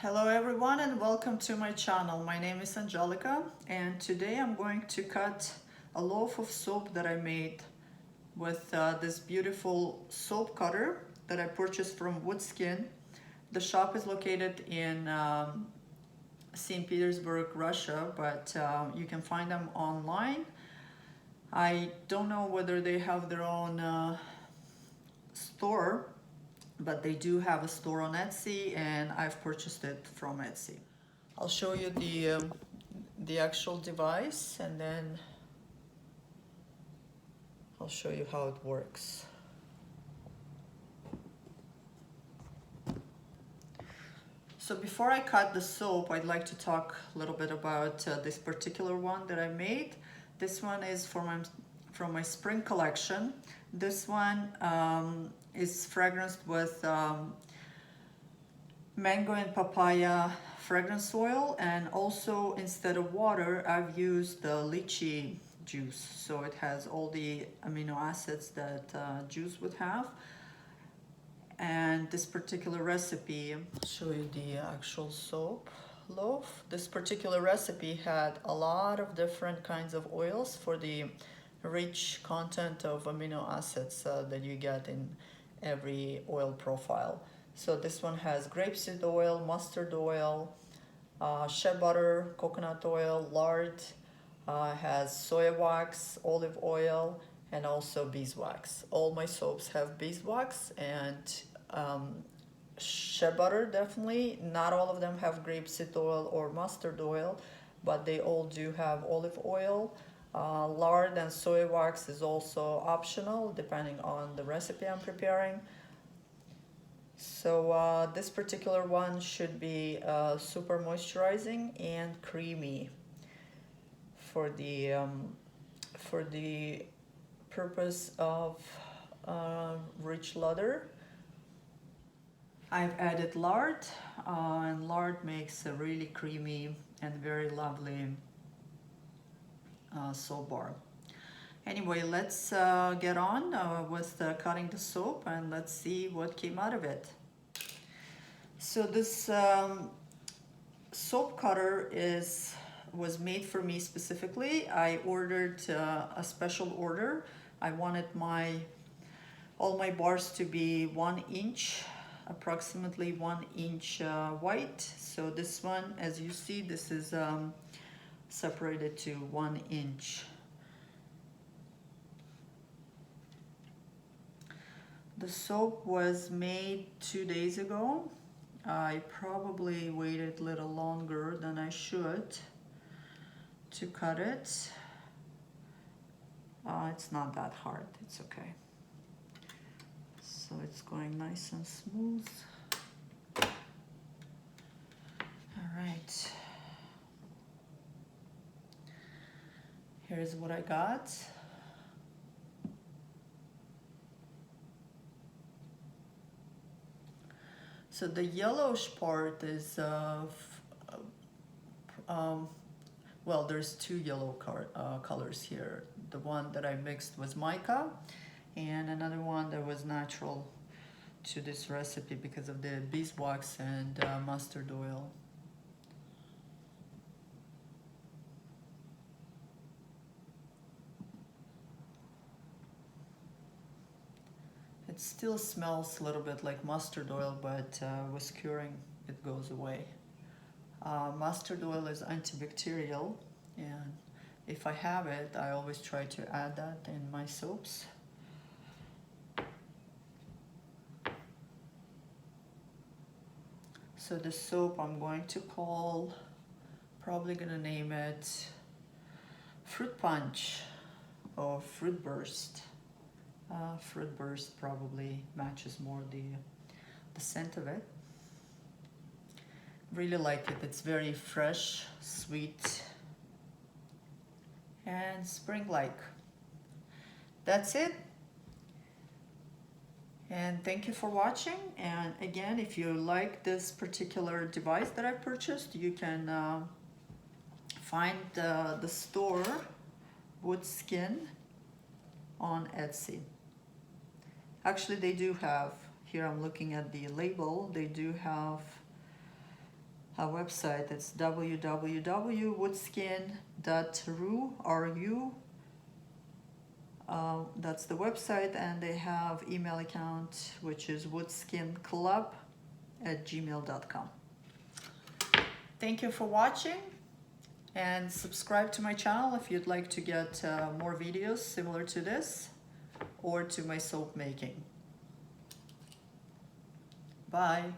Hello everyone and welcome to my channel. My name is Angelica and today I'm going to cut a loaf of soap that I made with this beautiful soap cutter that I purchased from Woodskin. The shop is located in St. Petersburg, Russia, but you can find them online. I don't know whether they have their own store, but they do have a store on Etsy and I've purchased it from Etsy. I'll show you the actual device and then I'll show you how it works. So before I cut the soap, I'd like to talk a little bit about this particular one that I made. This one is from my spring collection. This one is fragranced with mango and papaya fragrance oil, and also instead of water I've used the lychee juice, so it has all the amino acids that juice would have. And this particular recipe, I'll show you the actual soap loaf. This particular recipe had a lot of different kinds of oils for the rich content of amino acids that you get in every oil profile. So this one has grapeseed oil, mustard oil, shea butter, coconut oil, lard, has soya wax, olive oil, and also beeswax. All my soaps have beeswax and shea butter, definitely. Not all of them have grapeseed oil or mustard oil, but they all do have olive oil. Lard and soya wax is also optional depending on the recipe I'm preparing. So this particular one should be super moisturizing and creamy for the purpose of rich lather. I've added lard, and lard makes a really creamy and very lovely soap bar. Anyway, let's get on with cutting the soap and let's see what came out of it. So this soap cutter was made for me specifically. I ordered a special order. I wanted all my bars to be 1 inch, approximately 1 inch wide. So this one, as you see, this is separated to 1 inch. The soap was made 2 days ago. I probably waited a little longer than I should to cut it. It's not that hard, it's okay. So it's going nice and smooth. All right. Here's what I got. So the yellowish part is, well, there's 2 yellow colors here. The one that I mixed was mica, and another one that was natural to this recipe because of the beeswax and mustard oil. It still smells a little bit like mustard oil, but with curing it goes away. Mustard oil is antibacterial, and if I have it, I always try to add that in my soaps. So the soap I'm going to call, probably gonna name it Fruit Punch or Fruit Burst. Fruit Burst probably matches more the scent of it. Really like it. It's very fresh, sweet, and spring-like. That's it. And thank you for watching. And again, if you like this particular device that I purchased, you can find the store Woodskin on Etsy. Actually, they do have, here I'm looking at the label, they do have website. It's www.woodskin.ru. That's the website, and they have email account, which is woodskinclub@gmail.com. Thank you for watching, and subscribe to my channel if you'd like to get more videos similar to this or to my soap making. Bye.